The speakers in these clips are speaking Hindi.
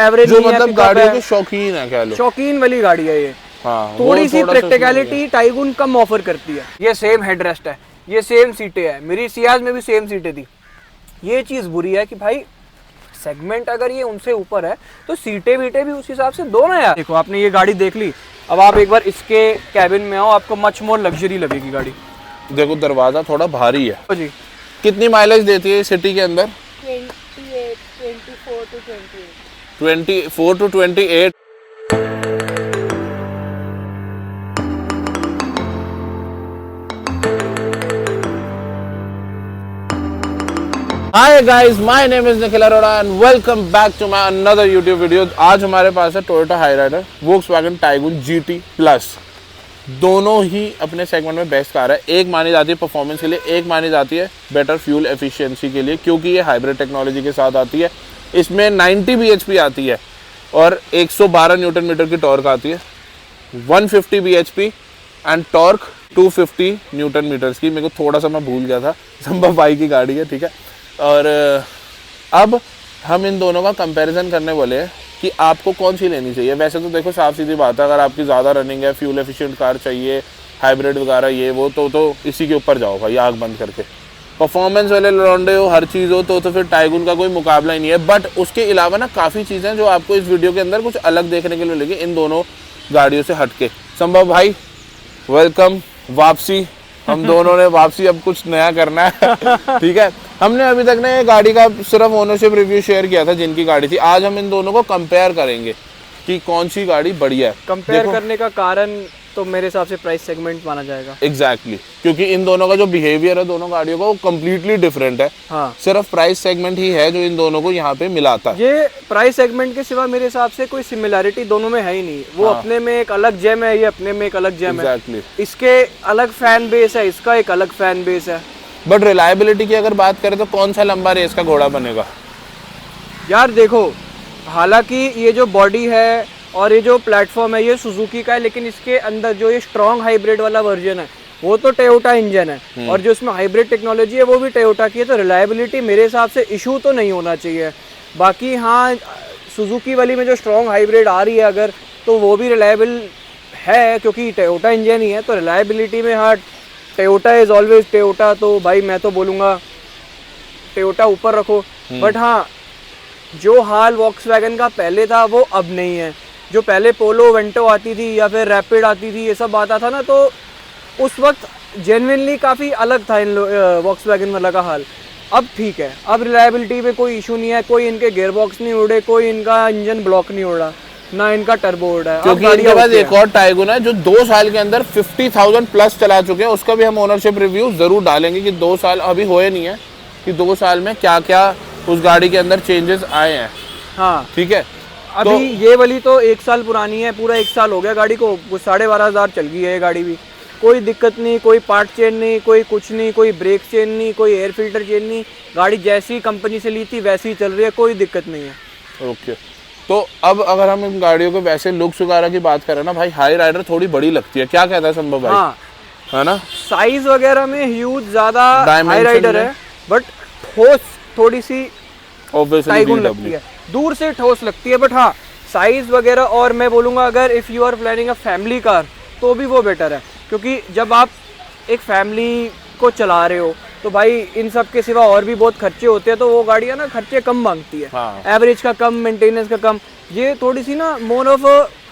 एवरेज जो मतलब गाड़ियों के शौकीन है, कह लो शौकीन वाली गाड़ी है ये। हाँ, थोड़ी सी प्रैक्टिकलिटी टाइगुन कम ऑफर करती है। ये सेम हेडरेस्ट है, ये सेम सीटें है, मेरी सियाज में भी सेम सीटें थी। ये चीज बुरी है कि भाई सेगमेंट अगर ये उनसे ऊपर है तो सीटें वीटें भी उस हिसाब से दो ना यार। देखो आपने ये गाड़ी देख ली, अब आप एक बार इसके कैबिन में आओ, आपको मच मोर लग्जरी लगेगी गाड़ी। देखो दरवाजा थोड़ा भारी है जी। कितनी माइलेज देती है सिटी के अंदर? 24 to 28। Hi guys, my name is Nikhil Arora and welcome back to my another YouTube video। आज हमारे पास है Toyota Hyryder, Volkswagen Tiguan GT Plus। दोनों ही अपने सेगमेंट में बेस्ट कार है। एक मानी जाती है परफॉर्मेंस के लिए, एक मानी जाती है बेटर फ्यूल एफिशिएंसी के लिए, क्योंकि ये हाइब्रिड टेक्नोलॉजी के साथ आती है। इसमें 90 bhp आती है और 112 न्यूटन मीटर की टॉर्क आती है, 150 bhp and torque 250 newton meters की। मेरे को थोड़ा सा मैं भूल गया था, संभव भाई की गाड़ी है, ठीक है। और अब हम इन दोनों का कंपैरिजन करने वाले हैं कि आपको कौन सी लेनी चाहिए। वैसे तो देखो साफ सीधी बात है, अगर आपकी ज़्यादा रनिंग है, फ्यूल एफिशिएंट कार चाहिए, हाइब्रिड वगैरह ये वो, तो इसी के ऊपर जाओ भाई, आग बंद करके। परफॉर्मेंस वाले लौंडे हो, हर चीज़ हो, तो फिर टाइगुन का कोई मुकाबला ही नहीं है। बट उसके अलावा ना काफ़ी चीज़ें जो आपको इस वीडियो के अंदर कुछ अलग देखने के लिए मिलेगी इन दोनों गाड़ियों से हट के। संभव भाई वेलकम, वापसी। हम दोनों ने वापसी अब कुछ नया करना है, ठीक है। हमने अभी तक ने गाड़ी का सिर्फ ओनरशिप रिव्यू शेयर किया था जिनकी गाड़ी थी। आज हम इन दोनों को कंपेयर करेंगे कि कौन सी गाड़ी बढ़िया है। कंपेयर करने का कारण तो मेरे हिसाब से प्राइस सेगमेंट माना जाएगा। एग्जैक्टली, क्योंकि इन दोनों का जो बिहेवियर है दोनों गाड़ियों का वो कम्प्लीटली डिफरेंट है। हाँ। सिर्फ प्राइस सेगमेंट ही है जो इन दोनों को यहाँ पे मिलाता है। ये प्राइस सेगमेंट के सिवा मेरे हिसाब से कोई सिमिलैरिटी दोनों में है ही नहीं। वो अपने में एक अलग जेम है, ये अपने में एक अलग जेम है। इसके अलग फैन बेस है, इसका एक अलग फैन बेस है। बट रिलायबिलिटी की अगर बात करें तो कौन सा लंबा रेस का घोड़ा बनेगा यार? देखो, हालांकि ये जो बॉडी है और ये जो प्लेटफॉर्म है ये सुजुकी का है, लेकिन इसके अंदर जो ये स्ट्रॉन्ग हाइब्रिड वाला वर्जन है वो तो टोयोटा इंजन है, और जो इसमें हाइब्रिड टेक्नोलॉजी है वो भी टोयोटा की है। तो रिलायबिलिटी मेरे हिसाब से इशू तो नहीं होना चाहिए। बाकी हाँ, सुजुकी वाली में जो स्ट्रॉन्ग हाइब्रिड आ रही है अगर, तो वो भी रिलायबल है क्योंकि टोयोटा इंजन ही है। तो रिलायबिलिटी में हाँ, टोयोटा इज ऑलवेज टोयोटा, तो भाई मैं तो बोलूँगा टोयोटा ऊपर रखो। बट हाँ, जो हाल वॉक्सवैगन का पहले था वो अब नहीं है। जो पहले पोलो वेंटो आती थी या फिर रैपिड आती थी, ये सब आता था ना, तो उस वक्त जेन्युइनली काफ़ी अलग था इन वॉक्सवैगन वाला का हाल। अब ठीक है, अब रिलायबिलिटी में कोई इशू नहीं है, कोई इनके गियर बॉक्स नहीं उड़े, कोई इनका इंजन ब्लॉक नहीं उड़ा, ना इनका टर्बो उड़ा है। क्योंकि इनके पास एक और टाइगुन है जो 2 साल के अंदर 50,000 प्लस चला चुके हैं। उसका भी हम ओनरशिप रिव्यू जरूर डालेंगे कि 2 साल अभी हुए नहीं है, कि 2 साल में क्या क्या उस गाड़ी के अंदर चेंजेस आए हैं। हाँ ठीक है। अभी तो ये वाली तो 1 साल पुरानी है, पूरा 1 साल हो गया गाड़ी को, 12,500 चल गई है ये गाड़ी भी। कोई दिक्कत नहीं, कोई पार्ट चेंज नहीं, कोई कुछ नहीं, कोई ब्रेक चेंज नहीं, कोई एयर फिल्टर चेंज नहीं। गाड़ी जैसी कंपनी से ली थी वैसी ही चल रही है, कोई दिक्कत नहीं है। ओके, तो अब अगर हम इन गाड़ियों के वैसे लुक्स वगैरह की बात करें ना भाई, हाई राइडर थोड़ी बड़ी लगती है। क्या कहता है संभव भाई? हाँ, है ना, साइज वगैरह में ह्यूज ज्यादा हाई राइडर है, बट ठोस थोड़ी सी टाइगुन लगती है, दूर से ठोस लगती है। बट हाँ, साइज वगैरह, और मैं बोलूँगा अगर if you are planning a family car तो भी वो बेटर है, क्योंकि जब आप एक फैमिली को चला रहे हो तो भाई इन सब के सिवा और भी बहुत खर्चे होते हैं, तो वो गाड़ियाँ ना खर्चे कम मांगती है। हाँ। एवरेज का कम, मेंटेनेंस का कम। ये थोड़ी सी ना मोर ऑफ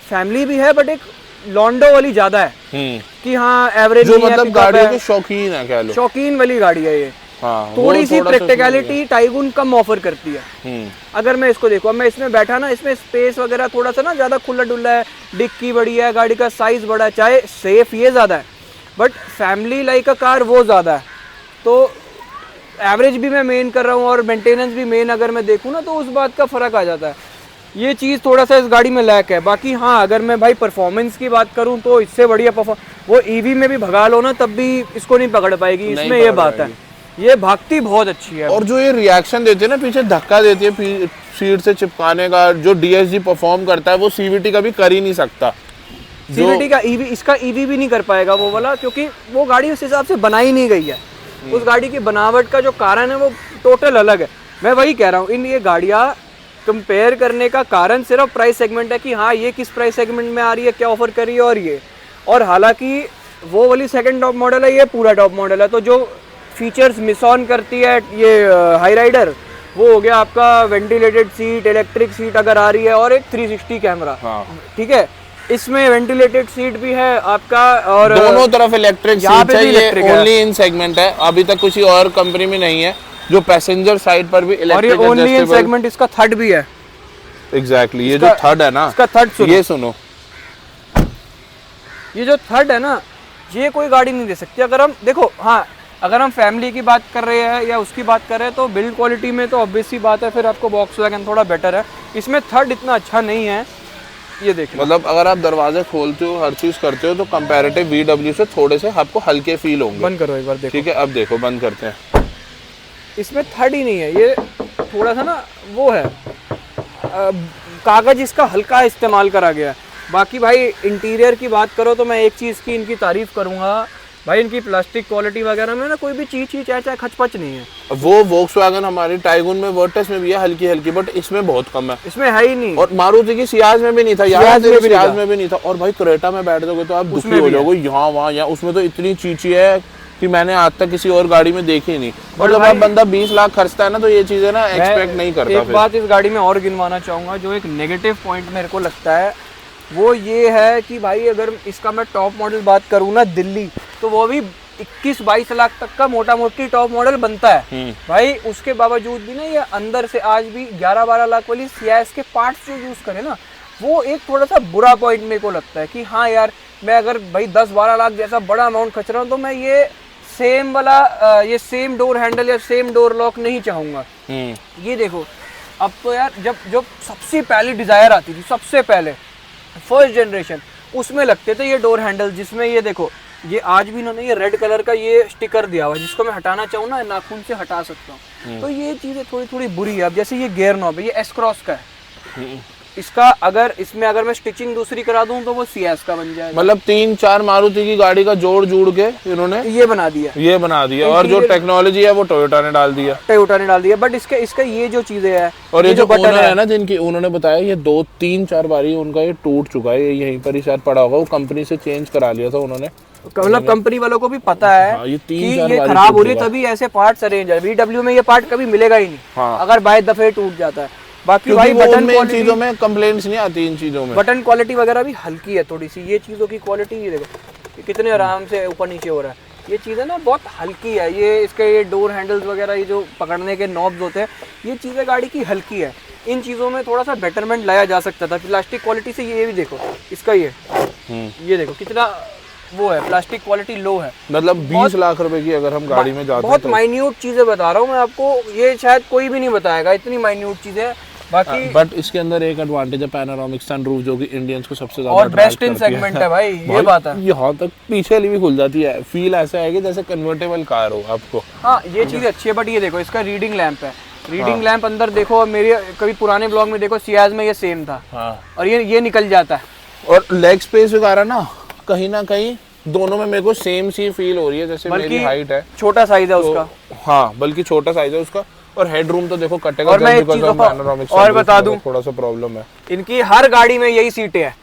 फैमिली भी है, बट एक लॉन्डो वाली ज्यादा है कि हाँ एवरेज जो मतलब गाड़ियों के शौकीन है, कह लो शौकीन वाली गाड़ी है ये। हाँ, थोड़ी सी प्रैक्टिकलिटी टाइगुन कम ऑफर करती है। अगर मैं इसको देखूँ, मैं इसमें बैठा ना, इसमें स्पेस वगैरह थोड़ा सा ना ज्यादा खुला डुल्ला है, डिक्की बड़ी है, गाड़ी का साइज बड़ा है, चाहे सेफ ये ज्यादा है, but family like a car वो ज्यादा है। तो एवरेज भी मैं मेन कर रहा हूँ और मेंटेनेंस भी मेन अगर मैं देखूँ ना, तो उस बात का फर्क आ जाता है। ये चीज़ थोड़ा सा इस गाड़ी में लैक है। बाकी हाँ, अगर मैं भाई परफॉर्मेंस की बात करूँ तो इससे बढ़िया वो ईवी में भी भगा लो ना तब भी इसको नहीं पकड़ पाएगी, इसमें ये बात है। ये भागती बहुत अच्छी है। और जो ये रिएक्शन देती है ना, पीछे धक्का देती है सीट से चिपकाने का, जो डीएसजी परफॉर्म करता है वो सीवीटी का भी कर ही नहीं सकता। सीवीटी का ईवी, इसका ईवी भी नहीं कर पाएगा वो वाला, क्योंकि वो गाड़ी उस हिसाब से बनाई नहीं गई है। उस गाड़ी की बनावट का जो कारण है वो टोटल अलग है। मैं वही कह रहा हूँ, इन ये गाड़ियाँ कंपेयर करने का कारण सिर्फ प्राइस सेगमेंट है कि हाँ ये किस प्राइस सेगमेंट में आ रही है, क्या ऑफर कर रही है और ये, और हालांकि वो वाली सेकंड टॉप मॉडल है, ये पूरा टॉप मॉडल है। तो जो फीचर्स मिस ऑन करती है ये हाई राइडर, वो हो गया आपका वेंटिलेटेड सीट, इलेक्ट्रिक सीट अगर आ रही है, और एक 360 कैमरा। हाँ। ठीक है, इसमें वेंटिलेटेड सीट भी है आपका, और दोनों तरफ इलेक्ट्रिक यहाँ सीट पे है। भी ये इलेक्ट्रिक है। ओनली इन सेगमेंट है, अभी तक किसी और कंपनी में नहीं है जो पैसेंजर साइड पर भी और ये इलेक्ट्रिक ओनली इन सेगमेंट, इसका थर्ड भी है। एग्जैक्टली, ये जो थर्ड है ना, इसका थर्ड सुनो, ये सुनो, ये जो थर्ड है ना, ये कोई गाड़ी नहीं दे सकती। अगर हम देखो, हाँ अगर हम फैमिली की बात कर रहे हैं या उसकी बात कर रहे हैं, तो बिल्ड क्वालिटी में तो ऑब्वियस सी बात है, फिर आपको वॉक्सवैगन थोड़ा बेटर है। इसमें थर्ड इतना अच्छा नहीं है, ये देखिए। मतलब अगर आप दरवाजे खोलते हो, हर चीज करते हो, तो कंपैरेटिव VW से थोड़े से आपको हल्के फील होंगे। बंद करो एक बार, देखो। ठीक है, अब देखो, बंद करते हैं। इसमें थर्ड ही नहीं है, ये थोड़ा सा ना वो है, कागज इसका हल्का इस्तेमाल करा गया है। बाकी भाई इंटीरियर की बात करो तो मैं एक चीज़ की इनकी तारीफ करूंगा भाई, इनकी प्लास्टिक क्वालिटी वगैरह में ना कोई भी चीज चाहे खचपच नहीं है। वो वोक्सवैगन हमारी टाइगुन में, वर्टेस में भी है हल्की हल्की, बट इसमें बहुत कम है, इसमें है ही नहीं। और मारुति की सियाज में भी नहीं था यार, सियाज में भी नहीं था। और भाई क्रेटा में बैठ जाओगे तो आप दुखी हो जाओगे, यहाँ वहाँ, यहाँ उसमें तो इतनी चीची है कि मैंने आज तक किसी और गाड़ी में देखी नहीं। और जब आप बंदा 20 लाख खर्चता है ना, तो ये चीजें ना एक्सपेक्ट नहीं करता। एक बात इस गाड़ी में और गिनवाना चाहूंगा, जो एक नेगेटिव पॉइंट मेरे को लगता है वो ये है कि भाई अगर इसका मैं टॉप मॉडल बात करूँ ना दिल्ली, तो वो भी 21-22 लाख तक का मोटा मोटी टॉप मॉडल बनता है भाई। उसके बावजूद भी ना ये अंदर से आज भी 11-12 लाख वाली सियाज के पार्ट्स जो यूज करे ना, वो एक थोड़ा सा बुरा पॉइंट मेरे को लगता है कि हाँ यार, मैं अगर भाई 10-12 लाख जैसा बड़ा अमाउंट खर्च रहा हूँ, तो मैं ये सेम वाला ये सेम डोर हैंडल या सेम डोर लॉक नहीं चाहूंगा। ये देखो, अब तो यार जब सबसे पहली डिजायर आती थी, सबसे पहले फर्स्ट जनरेशन, उसमें लगते थे ये डोर हैंडल, जिसमें ये देखो, ये आज भी इन्होंने ये रेड कलर का ये स्टिकर दिया हुआ है, जिसको मैं हटाना चाहूँ ना, नाखून से हटा सकता हूँ। तो ये चीज़ें थोड़ी थोड़ी बुरी है। अब जैसे ये गियर नॉब है, ये एस क्रॉस का है, इसका अगर मैं स्टिचिंग दूसरी करा दूं तो वो सीएस का बन जाएगा। मतलब 3-4 मारुति की गाड़ी का जोड़ के इन्होंने ये बना दिया, और जो टेक्नोलॉजी है वो टोयोटा ने डाल दिया। बट इसका ये जो चीजें है, और ये जो बटन है ना, जिनकी उन्होंने बताया, ये 2-3-4 बारी उनका ये टूट चुका है, यहीं पर ही शायद पड़ा होगा, वो कंपनी से चेंज करा लिया था उन्होंने। मतलब कंपनी वालों को भी पता है हाँ, कि ये खराब हो रही है, तभी ऐसे पार्ट्स अरेंज है। VW में ये पार्ट कभी मिलेगा ही नहीं। हाँ। अगर बाय दफे टूट जाता है। बाकी भाई बटन में चीजों में कंप्लेंट्स नहीं आती, इन चीजों में बटन क्वालिटी वगैरह भी हल्की है थोड़ी सी। ये चीजों की क्वालिटी ये देखो कितने आराम से ऊपर नीचे हो रहा है, ये चीज़ें ना बहुत हल्की है। ये इसके ये डोर हैंडल्स वगैरह, ये जो पकड़ने के नॉब्स होते हैं, ये चीज़ें गाड़ी की हल्की है। इन चीज़ों में थोड़ा सा बेटरमेंट लाया जा सकता था प्लास्टिक क्वालिटी से। ये भी देखो इसका ये देखो कितना वो है, प्लास्टिक क्वालिटी लो है। मतलब 20 लाख रुपए की अगर हम गाड़ी में जाते हैं, बहुत माइन्यूट चीज़ें बता रहा हूँ मैं आपको, ये शायद कोई भी नहीं बताएगा, इतनी माइन्यूट चीज़ें। बाकी बट इसके अंदर एक एडवांटेज है पैनोरामिक सनरूफ, जो कि इंडियंस को सबसे ज्यादा और बेस्ट इन सेगमेंट है भाई, ये बात है। यहाँ तक पीछे वाली भी खुल जाती है, फील ऐसा है कि जैसे कन्वर्टेबल कार हो आपको। हाँ ये चीज़ अच्छी है। बट ये देखो इसका रीडिंग लैंप है, रीडिंग लैंप अंदर देखो, मेरे कभी पुराने ब्लॉग में देखो सियाज में ये सेम था। और ये निकल जाता है। और लेग स्पेस वगैरह ना कहीं दोनों में मेरे को सेम सी फील हो रही है, जैसे मेरी हाइट है, छोटा साइज है उसका। हाँ, बल्कि छोटा साइज है उसका। और हेडरूम तो देखो कटेगा। और मैं एक चीज और बता दूं, थोड़ा सा प्रॉब्लम है इनकी हर गाड़ी में यही सीटें हैं।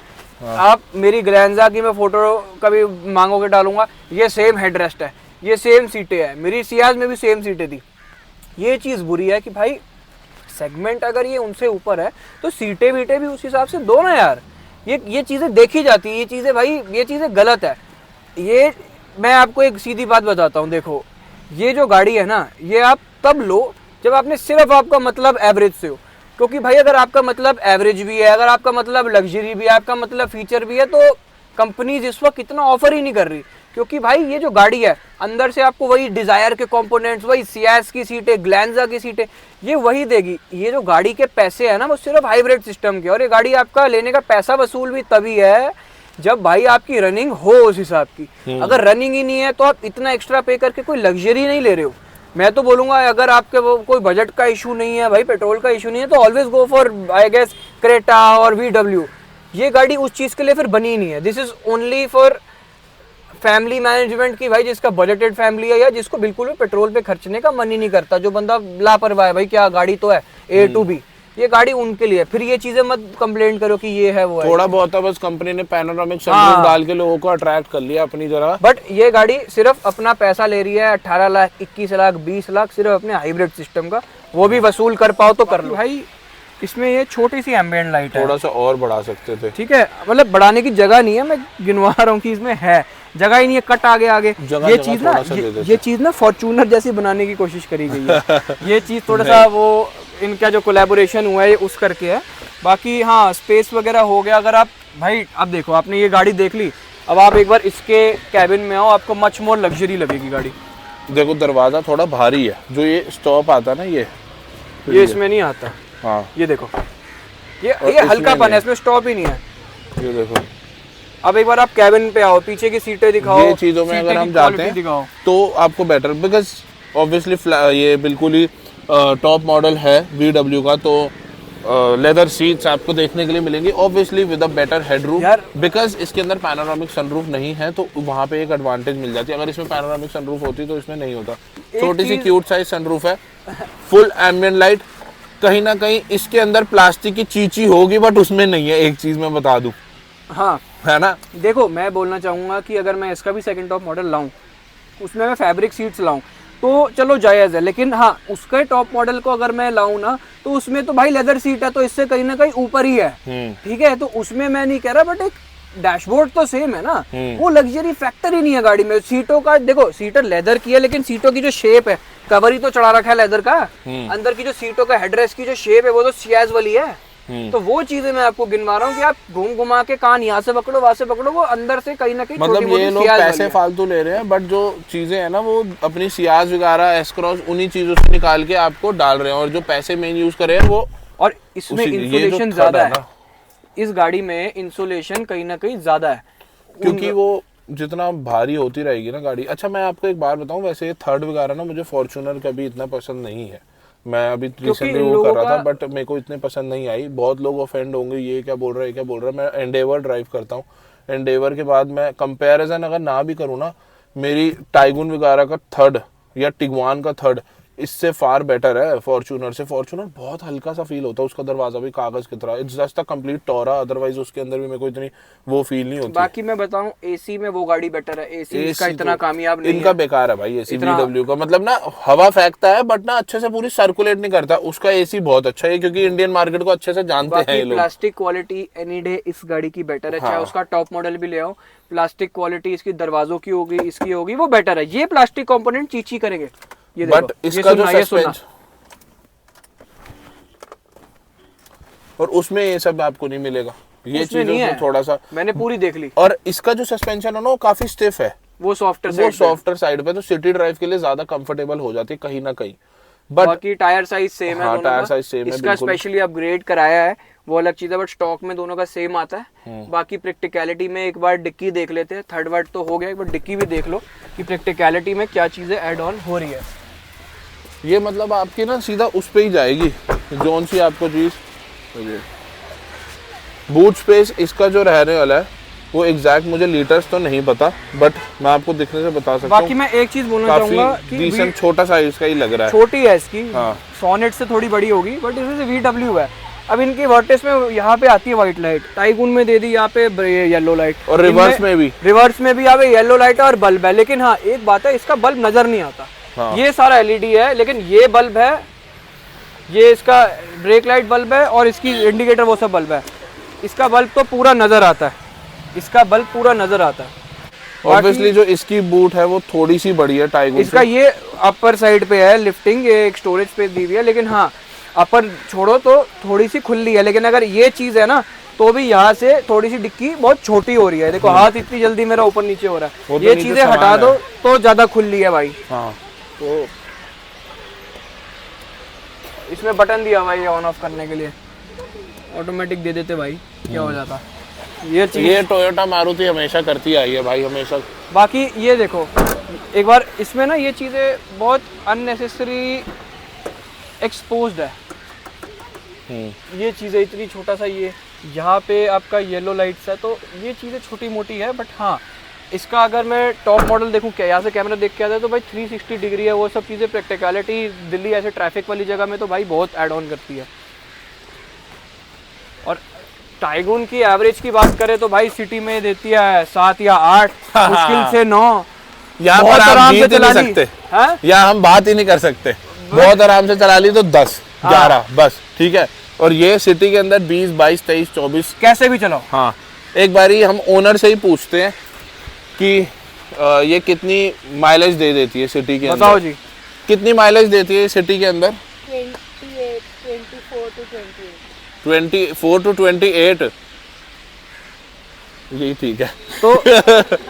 आप मेरी ग्लैंजा की मैं फोटो कभी मांगोगे डालूंगा, ये सेम हेडरेस्ट है, ये सेम सीटें है। मेरी सियाज में भी सेम सीटें थी। ये चीज बुरी है कि भाई सेगमेंट अगर ये उनसे ऊपर है तो सीटें वीटें भी उस हिसाब से दो ना यार। ये चीजें देखी जाती है, ये चीजें भाई, ये चीजें गलत है। ये मैं आपको एक सीधी बात बताता हूँ, देखो ये जो गाड़ी है ना, ये आप तब लो जब आपने सिर्फ आपका मतलब एवरेज से हो। क्योंकि भाई अगर आपका मतलब एवरेज भी है, अगर आपका मतलब लग्जरी भी है, आपका मतलब फीचर भी है, तो कंपनीज इस वक्त इतना ऑफर ही नहीं कर रही। क्योंकि भाई ये जो गाड़ी है अंदर से आपको वही डिजायर के कंपोनेंट्स, वही सियाज की सीटें, ग्लैंजा की सीटें, ये वही देगी। ये जो गाड़ी के पैसे है ना, वो सिर्फ हाइब्रिड सिस्टम के। और ये गाड़ी आपका लेने का पैसा वसूल भी तभी है जब भाई आपकी रनिंग हो उस हिसाब की। अगर रनिंग ही नहीं है तो आप इतना एक्स्ट्रा पे करके कोई लग्जरी नहीं ले रहे हो। मैं तो बोलूंगा अगर आपके वो कोई बजट का इशू नहीं है भाई, पेट्रोल का इशू नहीं है, तो always go for I guess Creta और VW। ये गाड़ी उस चीज के लिए फिर बनी नहीं है। This is only for family management की भाई, जिसका बजटेड फैमिली है या जिसको बिल्कुल भी पेट्रोल पे खर्चने का मन ही नहीं करता। जो बंदा लापरवाह है भाई, क्या गाड़ी तो है A to B, ये गाड़ी उनके लिए, फिर ये चीजें मत कंप्लेंट करो कि ये है वो है। थोड़ा बहुत है बस, कंपनी ने पैनोरामिक सनरूफ डाल के लोगों को अट्रैक्ट कर लिया अपनी जगह। बट ये गाड़ी सिर्फ अपना पैसा ले रही है, 18 लाख, 21 लाख, 20 लाख सिर्फ अपने हाइब्रिड सिस्टम का, वो भी वसूल कर पाओ तो कर लो भाई। इसमें ये छोटी सी एम्बिएंट लाइट है, थोड़ा सा और बढ़ा सकते थे। ठीक है, मतलब बढ़ाने की जगह नहीं है, मैं गिनवा रहा हूँ कि इसमें है जगह ही नहीं है, कट आगे आगे। ये चीज ना, ये चीज ना फॉर्च्यूनर जैसी बनाने की कोशिश करी गई है। ये चीज थोड़ा सा वो इनका जो कोलैबोरेशन हुआ है उस करके है। बाकी हाँ, स्पेस वगैरह हो गया। अगर आप भाई, अब देखो आपने ये गाड़ी देख ली, अब आप एक बार इसके कैबिन में आओ, आपको मच मोर लग्जरी लगेगी गाड़ी। देखो दरवाजा थोड़ा भारी है, जो ये स्टॉप आता है ना, ये इसमें नहीं आता। हाँ, ये देखो, ये हल्कापन है, इसमें स्टॉप ही नहीं है। ये देखो। अब एक बार आप कैबिन पे आओ, पीछे की सीटें दिखाओ, ये चीजों में अगर हम जाते हैं तो आपको बेटर, बिकॉज ऑब्वियसली ये बिल्कुल ही टॉप मॉडल है VW का, तो लेदर सीट्स आपको देखने के लिए मिलेंगी obviously with a better headroom. Because इसके अंदर पैनोरामिक सनरूफ नहीं है, तो वहाँ पे एक एडवांटेज मिल जाती है। अगर इसमें पैनोरामिक सनरूफ होती तो इसमें नहीं होता। छोटी सी क्यूट साइज सनरूफ है, फुल एम्बिएंट लाइट। कहीं ना कहीं इसके अंदर प्लास्टिक की चीची होगी, बट उसमें नहीं है, एक चीज मैं बता दूं। हाँ, है ना। देखो मैं बोलना चाहूंगा कि अगर मैं इसका भी सेकंड टॉप मॉडल लाऊं, उसमें मैं फैब्रिक सीट्स लाऊं तो चलो जायज़ है, लेकिन हाँ उसके टॉप मॉडल को अगर मैं लाऊं ना, तो उसमें तो भाई लेदर सीट है, तो इससे कहीं ना कहीं ऊपर ही है, ठीक है। तो उसमें मैं नहीं कह रहा, बट एक डैशबोर्ड तो सेम है ना, वो लग्जरी फैक्टर ही नहीं है गाड़ी में। सीटों का देखो, सीटर लेदर की है, लेकिन सीटों की जो शेप है, कवर ही तो चढ़ा रखा है लेदर का, अंदर की जो सीटों का हेडरेस्ट की जो शेप है वो तो सियाज वाली है। तो वो चीजें मैं आपको गिनवा रहा हूँ कि आप घुमा के कान यहाँ से पकड़ो, वहां से पकड़ो, वो अंदर से कहीं ना कहीं मतलब ये लोग पैसे फालतू ले रहे हैं, बट जो चीजें है ना वो अपनी सियाज वगैरह एस-क्रॉस उन्हीं चीजों से निकाल के आपको डाल रहे हैं, और जो पैसे मेन यूज कर रहे हैं वो। और इसमें इंसुलेशन ज्यादा है, इस गाड़ी में इंसुलेशन कहीं ना कहीं ज्यादा है, क्योंकि वो जितना भारी होती रहेगी ना गाड़ी। अच्छा मैं आपको एक बात बताऊं, वैसे थर्ड वगैरह ना मुझे फॉर्च्यूनर कभी इतना पसंद नहीं है। मैं अभी रिसेंटली वो कर रहा था, बट मेरे को इतने पसंद नहीं आई। बहुत लोग ऑफेंड होंगे, ये क्या बोल रहा है, क्या बोल रहा है। मैं एंडेवर ड्राइव करता हूँ, एंडेवर के बाद मैं कंपैरिजन अगर ना भी करूँ ना, मेरी टाइगुन वगैरह का थर्ड या टिगवान का थर्ड इससे फार बेटर है फॉर्च्यूनर से। फॉर्च्यूनर बहुत हल्का सा फील होता है, उसका दरवाजा भी कागज की तरह, it's just a complete Torah. Otherwise उसके अंदर भी मेरे को इतनी वो फील नहीं होती। बाकी मैं बताऊं, एसी में वो गाड़ी बेटर है, एसी इसका इतना कामयाब नहीं है। इनका बेकार है भाई एसी VW का, मतलब ना हवा फेंकता है बट ना अच्छे से पूरी सर्कुलेट नहीं करता। उसका एसी बहुत अच्छा है, क्योंकि इंडियन मार्केट को अच्छे से जानते हैं ये लोग। प्लास्टिक क्वालिटी एनी डे इस गाड़ी की बेटर है, चाहे उसका टॉप मॉडल भी ले आओ, प्लास्टिक क्वालिटी इसकी दरवाजों की होगी, इसकी होगी, वो बेटर है। ये प्लास्टिक कंपोनेंट चीची करेंगे, ये बट इसका जो सस्पेंशन और उसमें ये सब आपको नहीं मिलेगा, ये चीजों में थोड़ा सा मैंने पूरी देख ली। और इसका जो सस्पेंशन है ना वो काफी स्टिफ है, वो सॉफ्टर साइड पे, तो सिटी ड्राइव के लिए ज्यादा कंफर्टेबल हो जाती है कहीं ना कहीं। बाकी टायर साइज सेम है, टायर साइज सेम है, इसका स्पेशली अपग्रेड कराया है वो अलग चीज है, बट स्टॉक में दोनों का सेम आता है। बाकी प्रैक्टिकलिटी में एक बार डिक्की देख लेते हैं, थर्ड वर्ड तो हो गया, एक बार डिक्की भी देख लो कि प्रैक्टिकलिटी में क्या चीजें ऐड ऑन हो रही है। ये मतलब आपकी ना सीधा उस पे ही जाएगी जोन सी आपको चीज। बूट स्पेस इसका जो रहने वाला है वो एग्जैक्ट मुझे लीटर्स तो नहीं पता, बट मैं आपको दिखने से बता सकता हूँ। बाकी मैं एक चीज बोलना चाहूंगा कि डिसेंट छोटा साइज का ही लग रहा है, छोटी है इसकी, सोनेट से थोड़ी बड़ी होगी, बट इसमें से VW है। अब इनकी वर्टेस में यहाँ पे आती है व्हाइट लाइट, टाइगुन में दे दी यहाँ पे येलो लाइट, और रिवर्स में भी यहाँ पे येलो लाइट और बल्ब है। लेकिन हाँ एक बात है, इसका बल्ब नजर नहीं आता। ये सारा LED है, लेकिन ये बल्ब है, ये इसका ब्रेक लाइट बल्ब है, और इसकी इंडिकेटर वो सब बल्ब है। इसका बल्ब तो पूरा नजर आता है, इसका बल्ब पूरा नजर आता है। ऑब्वियसली जो इसकी बूट है वो थोड़ी सी बड़ी है टाइगुन इसका से। ये अपर साइड पे है लिफ्टिंग, ये एक स्टोरेज स्पेस दी हुई है, लेकिन हाँ अपर छोड़ो तो थोड़ी सी खुली है। लेकिन अगर ये चीज है ना, तो भी यहाँ से थोड़ी सी डिक्की बहुत छोटी हो रही है। देखो हाथ इतनी जल्दी मेरा ऊपर नीचे हो रहा है, ये चीजें हटा दो तो ज्यादा खुली है भाई। तो इसमें बटन दिया भाई ऑन ऑफ करने के लिए, ऑटोमेटिक दे देते भाई, क्या हो जाता। ये टोयोटा मारुति हमेशा करती आई है भाई, हमेशा। बाकी ये देखो एक बार इसमें ना ये चीजें बहुत अननेसेसरी एक्सपोज्ड है। ये चीजें इतनी छोटा सा, ये यहाँ पे आपका येलो लाइट्स है, तो ये चीजें छोटी मोटी है। बट हाँ इसका अगर मैं टॉप मॉडल देखूँ, क्या यहाँ से कैमरा देख के आता है तो भाई 360 डिग्री है, वो सब चीज़ें प्रैक्टिकलिटी दिल्ली ऐसे ट्रैफिक वाली जगह में तो भाई बहुत ऐड ऑन करती है। टाइगून की एवरेज की बात करें तो भाई सिटी में देती है 7 या 8, मुश्किल से 9। यहाँ बहुत पर आप आराम से जीत ही चला नहीं ली। सकते, हाँ? यहाँ हम बात ही नहीं कर सकते। बहुत आराम से चला ली तो 10, 11 बस, ठीक है। और ये सिटी के अंदर 20, 22, 23, 24 कैसे भी चलाओ। हाँ, एक बारी हम ओनर से ही पूछते हैं कि ये कितनी माइलेज दे देती है सिटी के अंदर। बताओ जी, कितनी माइलेज देती है सिटी के अंदर? 24 to 28। यही ठीक है। तो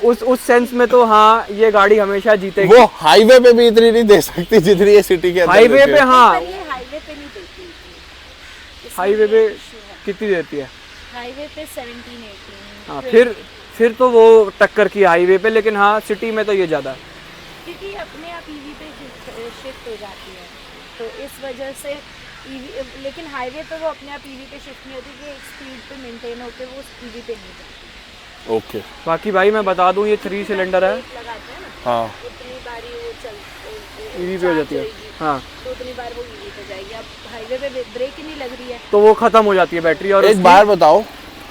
उस सेंस में तो हाँ ये गाड़ी हमेशा जीतेगी। वो हाईवे पे भी इतनी नहीं दे सकती जितनी ये सिटी के अंदर हाईवे देती पे है। हाँ, ये हाईवे पे नहीं देती। हाईवे पे कितनी देती है? हाईवे पे 17-18। हाँ, फिर तो वो टक्कर की हाईवे पे, लेकिन हाँ सिटी में तो ये ज्यादा है। क्योंकि अपने आप ईवी पे शिफ्ट हो जाती है, तो इस वजह से ईवी, लेकिन हाईवे पे वो अपने आप ईवी पे शिफ्ट नहीं होती कि एक स्पीड पे मेंटेन होकर वो ईवी पे नहीं जाती। ओके। बाकी भाई मैं बता दूं ये 3 सिलेंडर है, ब्रेक लगाते हैं ना, हाँ, उतनी बार ही वो चल ईवी पे हो जाती है। हाँ, तो उतनी बार वो ईवी पे जाएगी। अब हाईवे पे ब्रेक ही नहीं लग रही है। तो वो खत्म हो जाती है बैटरी। और एक बार बताओ,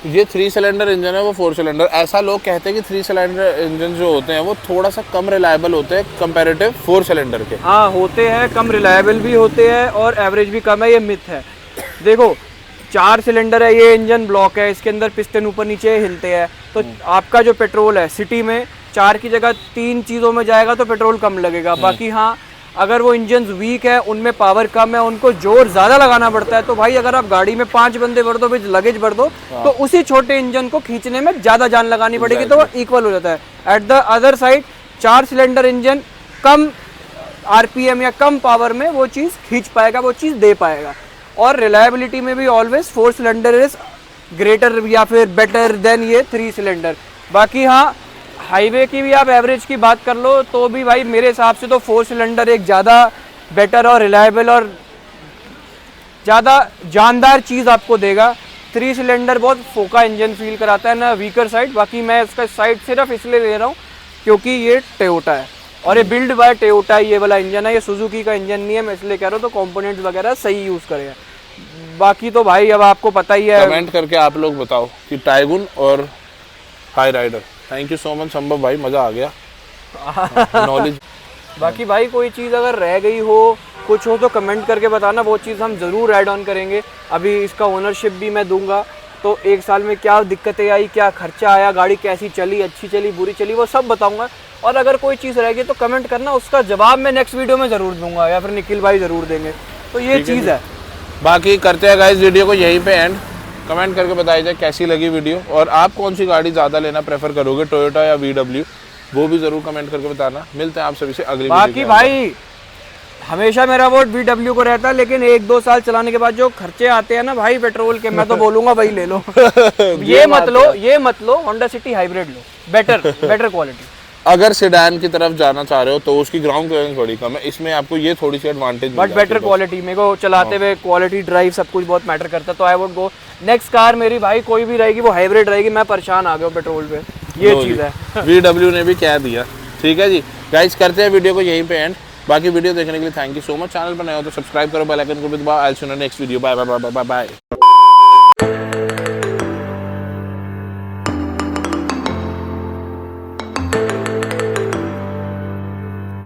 ये 3 सिलेंडर इंजन है, वो 4 सिलेंडर। ऐसा लोग कहते हैं कि 3 सिलेंडर इंजन जो होते हैं वो थोड़ा सा कम रिलायबल होते हैं कंपैरेटिव 4 सिलेंडर के। हाँ होते हैं, कम रिलायबल भी होते हैं और एवरेज भी कम है, ये मिथ है। देखो 4 सिलेंडर है, ये इंजन ब्लॉक है, इसके अंदर पिस्टन ऊपर नीचे हिलते हैं, तो आपका जो पेट्रोल है सिटी में 4 की जगह 3 चीज़ों में जाएगा तो पेट्रोल कम लगेगा। बाकी हाँ अगर वो इंजन वीक है, उनमें पावर कम है, उनको जोर ज़्यादा लगाना पड़ता है, तो भाई अगर आप गाड़ी में 5 बंदे भर दो, फिर लगेज भर दो, तो उसी छोटे इंजन को खींचने में ज़्यादा जान लगानी पड़ेगी, तो वो इक्वल हो जाता है। At the other side 4 cylinder engine come RPM या कम पावर में वो चीज़ खींच पाएगा, वो चीज़ दे पाएगा। और रिलायबिलिटी में भी ऑलवेज 4 सिलेंडर इज ग्रेटर या फिर बेटर देन ये 3 सिलेंडर। बाकी हाँ हाईवे की भी आप एवरेज की बात कर लो तो भी भाई मेरे हिसाब से तो 4 सिलेंडर एक ज़्यादा बेटर और रिलायबल और ज़्यादा जानदार चीज़ आपको देगा। 3 सिलेंडर बहुत फोका इंजन फील कराता है ना, वीकर साइड। बाकी मैं इसका साइड सिर्फ इसलिए ले रहा हूँ क्योंकि ये टोयोटा है और ये बिल्ड बाय टोयोटा, ये वाला इंजन है, ये सुजुकी का इंजन नहीं है, मैं इसलिए कह रहा हूँ। तो कंपोनेंट्स वगैरह सही यूज़ करेगा। बाकी तो भाई अब आपको पता ही है। कमेंट करके आप लोग बताओ कि टाइगुन और Hyryder. Thank you so much Sambhav भाई, मज़ा आ गया, नॉलेज। बाकी भाई कोई चीज़ अगर रह गई हो, कुछ हो तो कमेंट करके बताना, वो चीज़ हम ज़रूर ऐड ऑन करेंगे। अभी इसका ओनरशिप भी मैं दूंगा, तो 1 साल में क्या दिक्कतें आई, क्या खर्चा आया, गाड़ी कैसी चली, अच्छी चली, बुरी चली, वो सब बताऊंगा। और अगर कोई चीज़ रह गई तो कमेंट करना, उसका जवाब मैं नेक्स्ट वीडियो में ज़रूर दूंगा या फिर निखिल भाई ज़रूर देंगे। तो ये चीज़ है। बाकी करते हैं गाइस वीडियो को यहीं पे एंड। कमेंट करके बताइए जाए कैसी लगी वीडियो और आप कौन सी गाड़ी ज़्यादा लेना प्रेफर करोगे, टोयोटा या VW, वो भी ज़रूर कमेंट करके बताना। मिलते हैं आप सभी से अगली बाकी वीडियो के भाई हमेशा मेरा वोट VW को रहता है, लेकिन 1-2 साल चलाने के बाद जो खर्चे आते हैं ना भाई पेट्रोल के, मैं तो बोलूंगा भाई ले लो। ये मत लो होंडा सिटी हाइब्रिड लो, बेटर क्वालिटी। अगर सेडान की तरफ जाना चाह रहे हो तो उसकी ग्राउंड क्लियरेंस बड़ी कम है, इसमें आपको ये थोड़ी सी एडवांटेज बट बेटर क्वालिटी, मेरे को चलाते हुए क्वालिटी, ड्राइव सब कुछ बहुत मैटर करता है। तो I would go next car मेरी भाई कोई भी रहेगी वो हाइब्रिड रहेगी। मैं परेशान आ गया हूँ पेट्रोल पे, ये चीज़ है। VW ने भी कह दिया। ठीक है जी गाइस, करते हैं वीडियो को यहीं पे एंड। बाकी वीडियो देखने के लिए thank you so much. Channel पर नए हो तो सब्सक्राइब करो, बेल आइकन को भी दबाओ। I will see you in next video. Bye bye bye bye bye.